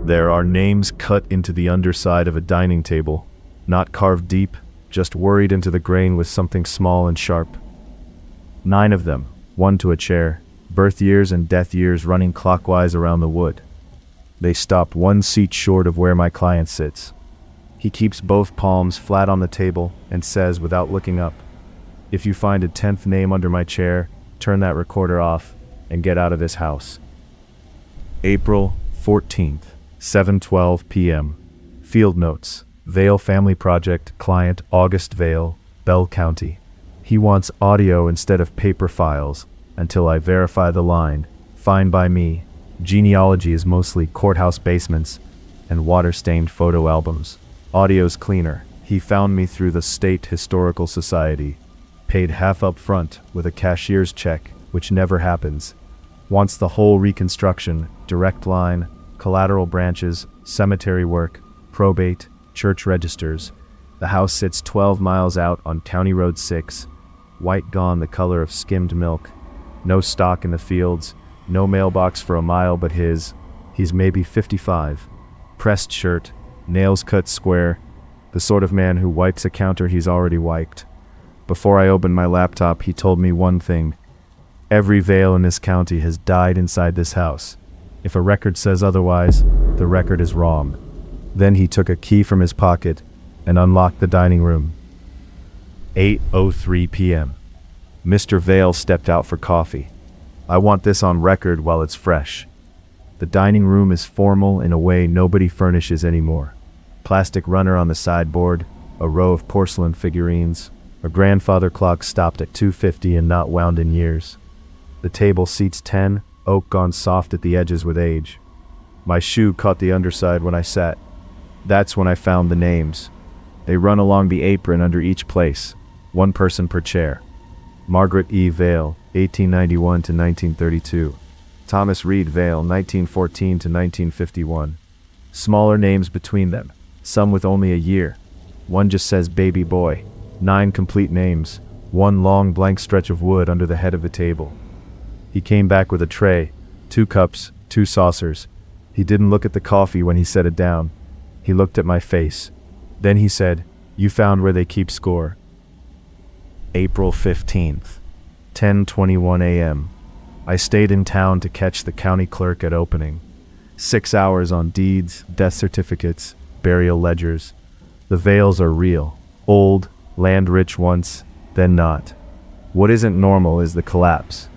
There are names cut into the underside of a dining table, not carved deep, just worried into the grain with something small and sharp. 9 of them, one to a chair, birth years and death years running clockwise around the wood. They stop 1 seat short of where my client sits. He keeps both palms flat on the table and says without looking up, "If you find a 10th name under my chair, turn that recorder off and get out of this house." April 14th, 7:12 p.m. Field notes. Vale Family Project, client August Vale, Bell County. He wants audio instead of paper files until I verify the line. Fine by me. Genealogy is mostly courthouse basements and water-stained photo albums. Audio's cleaner. He found me through the State Historical Society. Paid half up front with a cashier's check, which never happens. Wants the whole reconstruction, direct line, collateral branches, cemetery work, probate, church registers. The house sits 12 miles out on County Road 6. White gone, the color of skimmed milk. No stock in the fields. No mailbox for a mile but his. He's maybe 55. Pressed shirt, nails cut square. The sort of man who wipes a counter he's already wiped. Before I opened my laptop, he told me one thing. Every Vale in this county has died inside this house. If a record says otherwise, the record is wrong. Then he took a key from his pocket and unlocked the dining room. 8:03 p.m. Mr. Vale stepped out for coffee. I want this on record while it's fresh. The dining room is formal in a way nobody furnishes anymore. Plastic runner on the sideboard, a row of porcelain figurines. A grandfather clock stopped at 2:50 and not wound in years. The table seats 10, oak gone soft at the edges with age. My shoe caught the underside when I sat. That's when I found the names. They run along the apron under each place, 1 person per chair. Margaret E. Vale, 1891 to 1932. Thomas Reed Vale, 1914 to 1951. Smaller names between them, some with only a year. One just says baby boy. 9 complete names, 1 long blank stretch of wood under the head of the table. He came back with a tray, 2 cups, 2 saucers. He didn't look at the coffee when he set it down. He looked at my face. Then he said, "You found where they keep score." April 15th, 10:21 a.m. I stayed in town to catch the county clerk at opening. 6 hours on deeds, death certificates, burial ledgers. The Vales are real, old, land rich once, then not. What isn't normal is the collapse.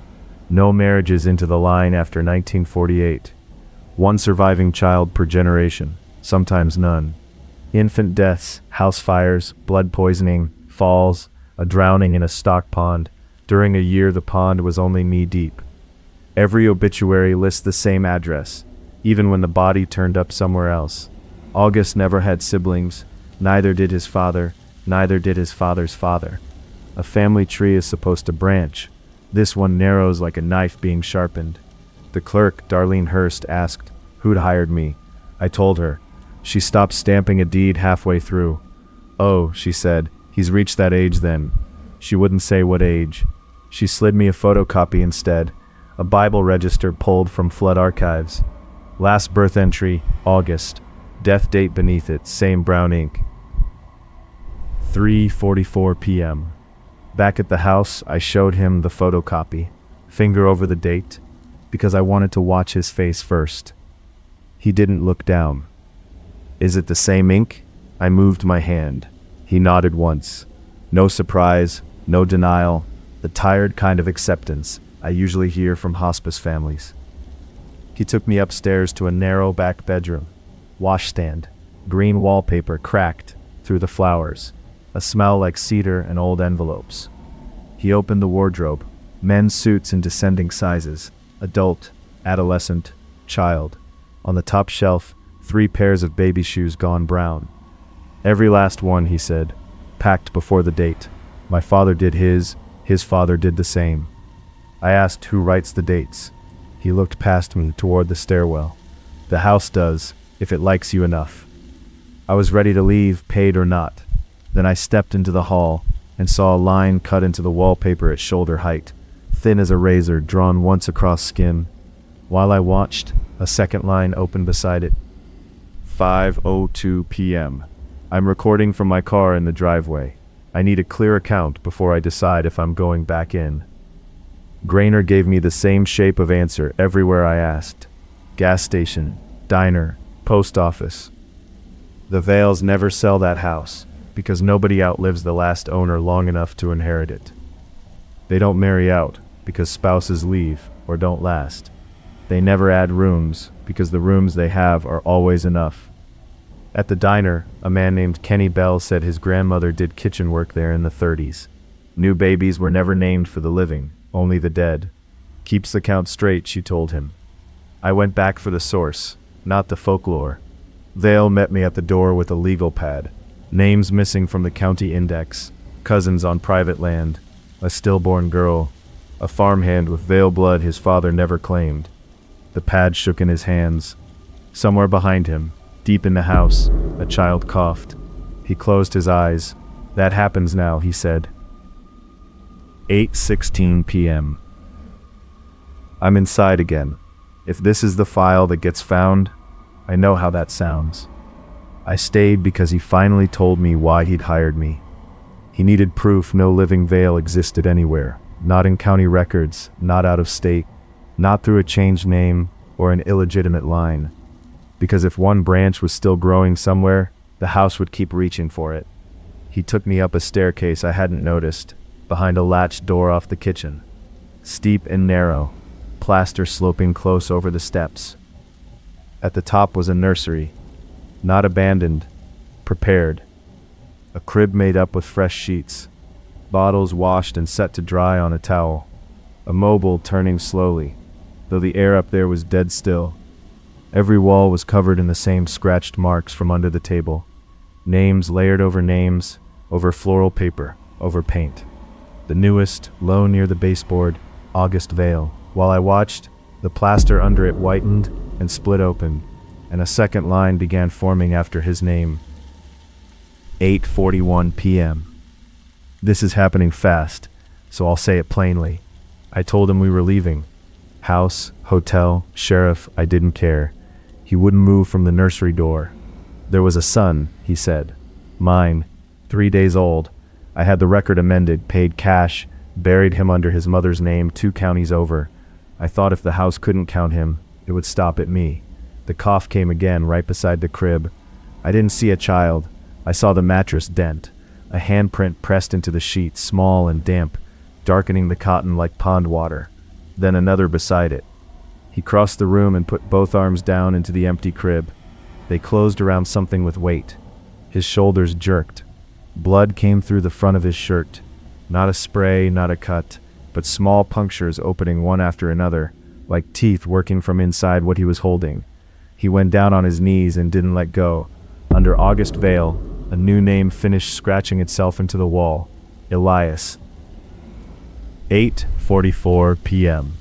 No marriages into the line after 1948. 1 surviving child per generation, sometimes none. Infant deaths, house fires, blood poisoning, falls, a drowning in a stock pond. During a year the pond was only knee deep. Every obituary lists the same address, even when the body turned up somewhere else. August never had siblings, neither did his father, neither did his father's father. A family tree is supposed to branch. This one narrows like a knife being sharpened. The clerk, Darlene Hurst, asked who'd hired me. I told her. She stopped stamping a deed halfway through. "Oh," she said, "he's reached that age then." She wouldn't say what age. She slid me a photocopy instead, a Bible register pulled from flood archives. Last birth entry, August. Death date beneath it, same brown ink. 3:44 p.m. Back at the house, I showed him the photocopy, finger over the date, because I wanted to watch his face first. He didn't look down. "Is it the same ink?" I moved my hand. He nodded once. No surprise, no denial, the tired kind of acceptance I usually hear from hospice families. He took me upstairs to a narrow back bedroom. Washstand, green wallpaper cracked through the flowers, a smell like cedar and old envelopes. He opened the wardrobe, men's suits in descending sizes, adult, adolescent, child. On the top shelf, 3 pairs of baby shoes gone brown. Every last one, he said, packed before the date. My father did his father did the same. I asked who writes the dates. He looked past me toward the stairwell. The house does, if it likes you enough. I was ready to leave, paid or not. Then I stepped into the hall and saw a line cut into the wallpaper at shoulder height, thin as a razor drawn once across skin. While I watched, a second line opened beside it. 5:02 p.m. I'm recording from my car in the driveway. I need a clear account before I decide if I'm going back in. Grainer gave me the same shape of answer everywhere I asked. Gas station, diner, post office. The Vales never sell that house because nobody outlives the last owner long enough to inherit it. They don't marry out because spouses leave or don't last. They never add rooms because the rooms they have are always enough. At the diner, a man named Kenny Bell said his grandmother did kitchen work there in the 30s. New babies were never named for the living, only the dead. Keeps the count straight, she told him. I went back for the source, not the folklore. Vale met me at the door with a legal pad. Names missing from the county index, cousins on private land, a stillborn girl, a farmhand with Vale blood his father never claimed. The pad shook in his hands. Somewhere behind him, deep in the house, a child coughed. He closed his eyes. That happens now, he said. 8:16 p.m. I'm inside again. If this is the file that gets found, I know how that sounds. I stayed because he finally told me why he'd hired me. He needed proof no living Vale existed anywhere, not in county records, not out of state, not through a changed name or an illegitimate line. Because if one branch was still growing somewhere, the house would keep reaching for it. He took me up a staircase I hadn't noticed, behind a latched door off the kitchen. Steep and narrow, plaster sloping close over the steps. At the top was a nursery, not abandoned, prepared. A crib made up with fresh sheets, bottles washed and set to dry on a towel, a mobile turning slowly, though the air up there was dead still. Every wall was covered in the same scratched marks from under the table, names layered over names, over floral paper, over paint. The newest, low near the baseboard, August Vale. While I watched, the plaster under it whitened and split open, and a second line began forming after his name. 8:41 p.m. This is happening fast, so I'll say it plainly. I told him we were leaving. House, hotel, sheriff, I didn't care. He wouldn't move from the nursery door. There was a son, he said. Mine, 3 days old. I had the record amended, paid cash, buried him under his mother's name 2 counties over. I thought if the house couldn't count him, it would stop at me. The cough came again right beside the crib. I didn't see a child. I saw the mattress dent, a handprint pressed into the sheet, small and damp, darkening the cotton like pond water. Then another beside it. He crossed the room and put both arms down into the empty crib. They closed around something with weight. His shoulders jerked. Blood came through the front of his shirt. Not a spray, not a cut, but small punctures opening one after another, like teeth working from inside what he was holding. He went down on his knees and didn't let go. Under August Vale, a new name finished scratching itself into the wall. Elias. 8:44 p.m.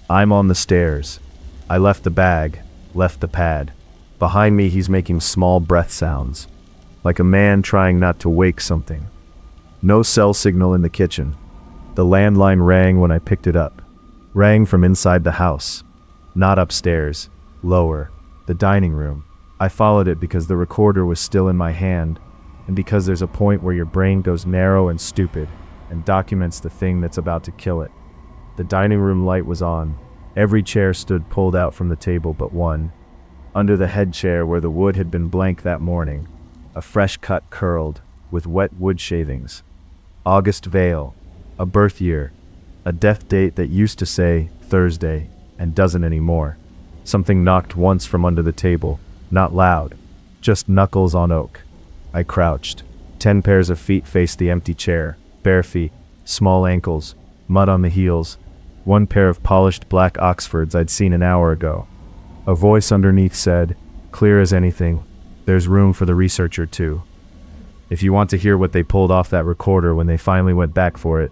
I'm on the stairs. I left the bag, left the pad. Behind me he's making small breath sounds, like a man trying not to wake something. No cell signal in the kitchen. The landline rang when I picked it up. Rang from inside the house. Not upstairs, lower, the dining room. I followed it because the recorder was still in my hand, and because there's a point where your brain goes narrow and stupid and documents the thing that's about to kill it. The dining room light was on. Every chair stood pulled out from the table but one. Under the head chair where the wood had been blank that morning, a fresh cut curled, with wet wood shavings. August Vale, a birth year, a death date that used to say Thursday and doesn't anymore. Something knocked once from under the table, not loud, just knuckles on oak. I crouched. 10 pairs of feet faced the empty chair, bare feet, small ankles, mud on the heels, one pair of polished black Oxfords I'd seen an hour ago. A voice underneath said, clear as anything, there's room for the researcher too. If you want to hear what they pulled off that recorder when they finally went back for it,